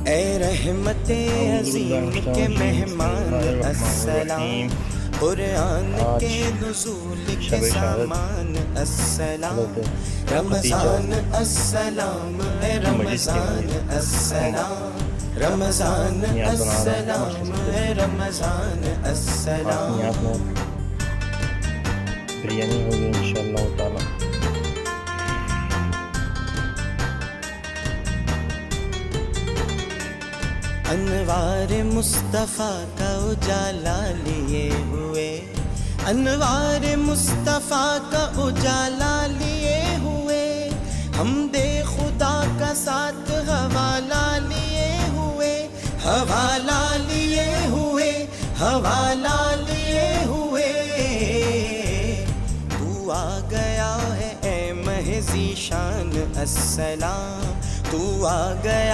اے رحمت عظیم کے مہمان السلام، قرآن کے نزول کے سامان السلام، رمضان السلام اے رمضان السلام، رمضان السلام اے رمضان السلام۔ بریانی ہوگی انشاءاللہ تعالی۔ انوار مصطفیٰ کا اجالا لیے ہوئے، انوار مصطفیٰ کا اجالا لیے ہوئے، حمد خدا کا ساتھ حوالہ لیے ہوئے، حوالہ لیے ہوئے، حوالہ لیے ہوئے۔ تو آ گیا ہے اے مہ ذی شان السلام، تو آ گیا